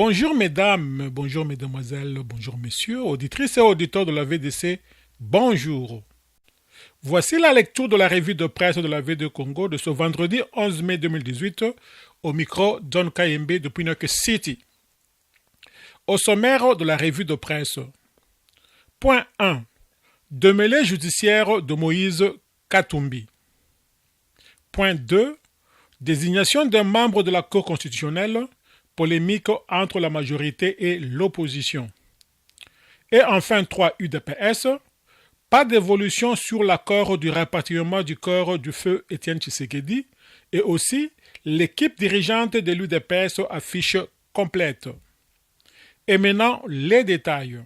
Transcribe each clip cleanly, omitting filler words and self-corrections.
Bonjour mesdames, bonjour mesdemoiselles, bonjour messieurs, auditrices et auditeurs de la VDC, bonjour. Voici la lecture de la revue de presse de la VD Congo de ce vendredi 11 mai 2018 au micro John Kayembe depuis New York City. Au sommaire de la revue de presse. Point 1. Démêlé judiciaire de Moïse Katumbi. Point 2. Désignation d'un membre de la Cour constitutionnelle, polémique entre la majorité et l'opposition. Et enfin 3. UDPS. Pas d'évolution sur l'accord du rapatriement du corps du feu Étienne Tshisekedi et aussi l'équipe dirigeante de l'UDPS affiche complète. Et maintenant les détails.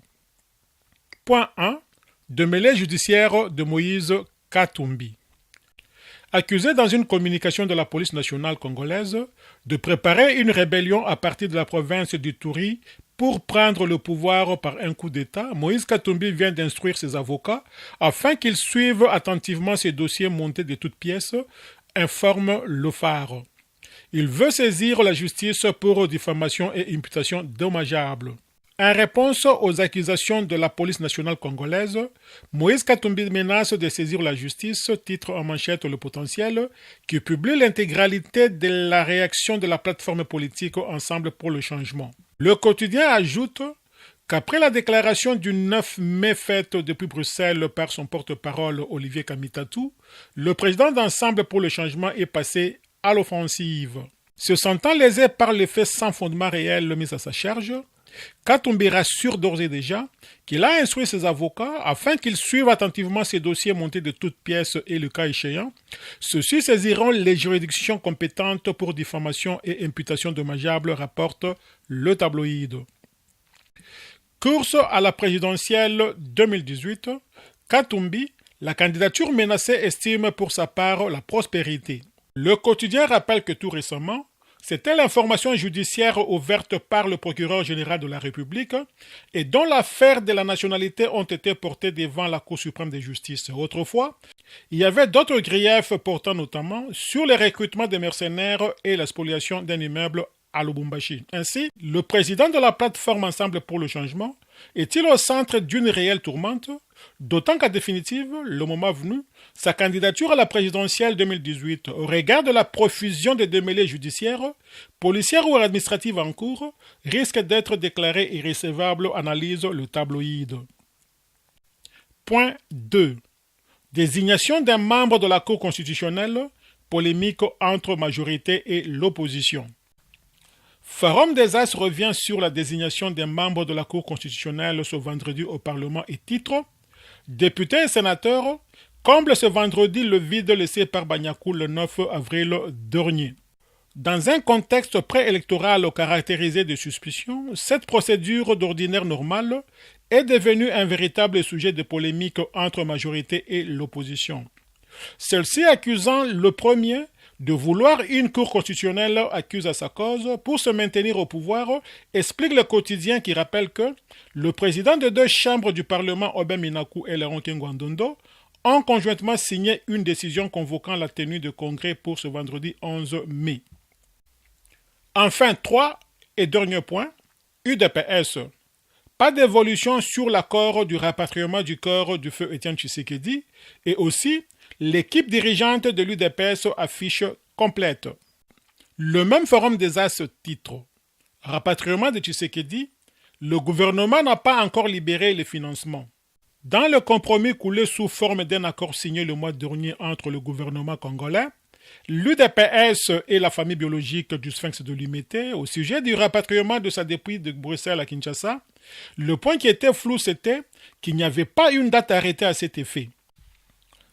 Point 1. Démêlé judiciaire de Moïse Katumbi. Accusé dans une communication de la police nationale congolaise de préparer une rébellion à partir de la province du Touri pour prendre le pouvoir par un coup d'État, Moïse Katumbi vient d'instruire ses avocats afin qu'ils suivent attentivement ces dossiers montés de toutes pièces, informe le Phare. Il veut saisir la justice pour diffamation et imputation dommageable. En réponse aux accusations de la police nationale congolaise, Moïse Katumbi menace de saisir la justice, titre en manchette Le Potentiel, qui publie l'intégralité de la réaction de la plateforme politique Ensemble pour le changement. Le quotidien ajoute qu'après la déclaration du 9 mai faite depuis Bruxelles par son porte-parole Olivier Kamitatou, le président d'Ensemble pour le changement est passé à l'offensive. Se sentant lésé par les faits sans fondement réel mis à sa charge, Katumbi rassure d'ores et déjà qu'il a instruit ses avocats afin qu'ils suivent attentivement ces dossiers montés de toutes pièces et le cas échéant. Ceux-ci saisiront les juridictions compétentes pour diffamation et imputation dommageable, rapporte le tabloïd. Course à la présidentielle 2018, Katumbi, la candidature menacée, estime pour sa part la prospérité. Le quotidien rappelle que tout récemment, c'était l'information judiciaire ouverte par le procureur général de la République et dont l'affaire de la nationalité ont été portées devant la Cour suprême de justice. Autrefois, il y avait d'autres griefs portant notamment sur le recrutement des mercenaires et la spoliation d'un immeuble à Lubumbashi. Ainsi, le président de la plateforme Ensemble pour le changement est-il au centre d'une réelle tourmente, d'autant qu'à définitive, le moment venu, sa candidature à la présidentielle 2018, au regard de la profusion des démêlés judiciaires, policières ou administratives en cours, risque d'être déclarée irrécevable, analyse le tabloïd. Point 2. Désignation d'un membre de la Cour constitutionnelle, polémique entre majorité et l'opposition. Forum des As revient sur la désignation des membres de la Cour constitutionnelle ce vendredi au Parlement et titre « Députés et sénateurs comblent ce vendredi le vide laissé par Banyakou le 9 avril dernier. » Dans un contexte préélectoral caractérisé de suspicion, cette procédure d'ordinaire normale est devenue un véritable sujet de polémique entre majorité et l'opposition. Celle-ci accusant le premier de vouloir une cour constitutionnelle accuse à sa cause pour se maintenir au pouvoir, explique le quotidien qui rappelle que le président de deux chambres du Parlement, Obem Minakou et Laurent Kengwandondo, ont conjointement signé une décision convoquant la tenue de congrès pour ce vendredi 11 mai. Enfin, 3 et dernier point, UDPS. Pas d'évolution sur l'accord du rapatriement du corps du feu Étienne Tshisekedi et aussi l'équipe dirigeante de l'UDPS affiche complète. Le même forum des As titre « Rapatriement de Tshisekedi, le gouvernement n'a pas encore libéré les financements. » Dans le compromis coulé sous forme d'un accord signé le mois dernier entre le gouvernement congolais, l'UDPS et la famille biologique du Sphinx de Limité au sujet du rapatriement de sa dépouille de Bruxelles à Kinshasa, le point qui était flou c'était qu'il n'y avait pas une date arrêtée à cet effet.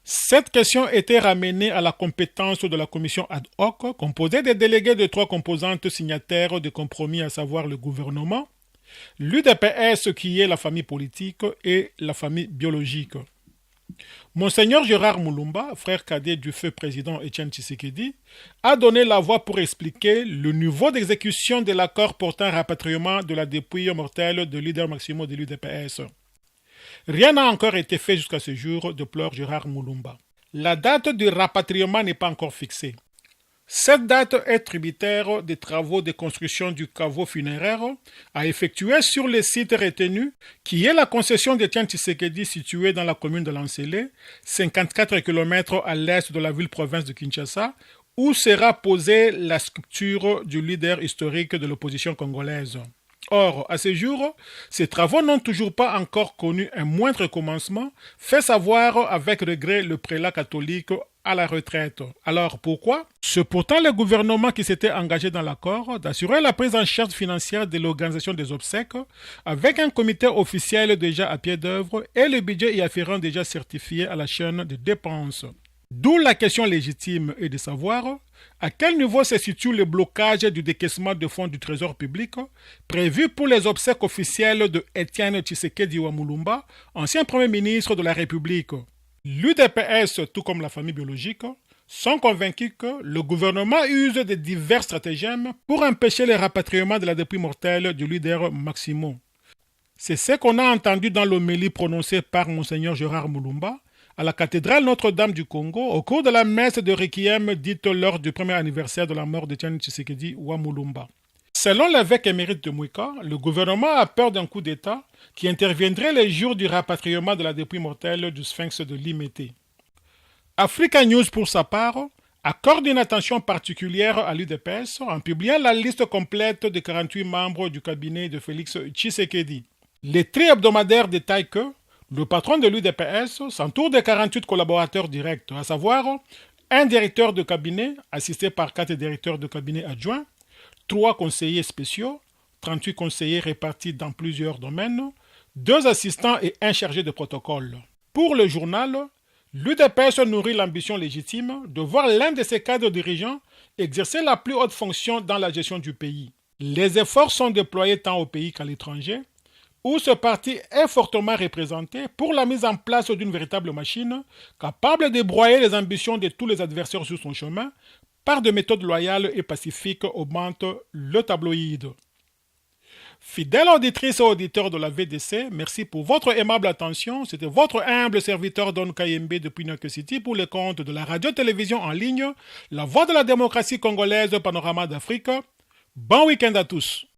Cette question était ramenée à la compétence de la commission ad hoc, composée des délégués de 3 composantes signataires de compromis, à savoir le gouvernement, l'UDPS qui est la famille politique et la famille biologique. Monseigneur Gérard Moulumba, frère cadet du feu président Étienne Tshisekedi, a donné la voix pour expliquer le niveau d'exécution de l'accord portant rapatriement de la dépouille mortelle de leader maximum de l'UDPS. Rien n'a encore été fait jusqu'à ce jour, déplore Gérard Moulumba. La date du rapatriement n'est pas encore fixée. Cette date est tributaire des travaux de construction du caveau funéraire à effectuer sur les sites retenus, qui est la concession d'Étienne Tshisekedi située dans la commune de Lancélé, 54 km à l'est de la ville-province de Kinshasa, où sera posée la sculpture du leader historique de l'opposition congolaise. Or, à ce jour, ces travaux n'ont toujours pas encore connu un moindre commencement, fait savoir avec regret le prélat catholique à la retraite. Alors pourquoi? C'est pourtant le gouvernement qui s'était engagé dans l'accord d'assurer la prise en charge financière de l'organisation des obsèques avec un comité officiel déjà à pied d'œuvre et le budget y afférent déjà certifié à la chaîne de dépenses. D'où la question légitime est de savoir à quel niveau se situe le blocage du décaissement de fonds du Trésor public prévu pour les obsèques officielles de Étienne Tshisekedi Wamulumba, ancien Premier ministre de la République. L'UDPS, tout comme la famille biologique, sont convaincus que le gouvernement use de divers stratagèmes pour empêcher le rapatriement de la dépouille mortelle du leader Maximo. C'est ce qu'on a entendu dans l'homélie prononcée par Monseigneur Gérard Mulumba à la cathédrale Notre-Dame du Congo au cours de la messe de Requiem dite lors du premier anniversaire de la mort d'Étienne Tshisekedi Wamulumba. Selon l'évêque émérite de Mouika, le gouvernement a peur d'un coup d'État qui interviendrait les jours du rapatriement de la dépouille mortelle du sphinx de Limété. Africa News, pour sa part, accorde une attention particulière à l'UDPS en publiant la liste complète des 48 membres du cabinet de Félix Tshisekedi. Les tri-hebdomadaires détaillent que le patron de l'UDPS s'entoure de 48 collaborateurs directs, à savoir un directeur de cabinet assisté par 4 directeurs de cabinet adjoints, 3 conseillers spéciaux, 38 conseillers répartis dans plusieurs domaines, 2 assistants et un chargé de protocole. Pour le journal, l'UDPS nourrit l'ambition légitime de voir l'un de ses cadres dirigeants exercer la plus haute fonction dans la gestion du pays. Les efforts sont déployés tant au pays qu'à l'étranger, où ce parti est fortement représenté pour la mise en place d'une véritable machine capable de broyer les ambitions de tous les adversaires sur son chemin par des méthodes loyales et pacifiques augmentent le tabloïd. Fidèles auditrices et auditeurs de la VDC, merci pour votre aimable attention. C'était votre humble serviteur Don Kayembe depuis New York City pour le compte de la radio-télévision en ligne, La Voix de la démocratie congolaise, Panorama d'Afrique. Bon week-end à tous.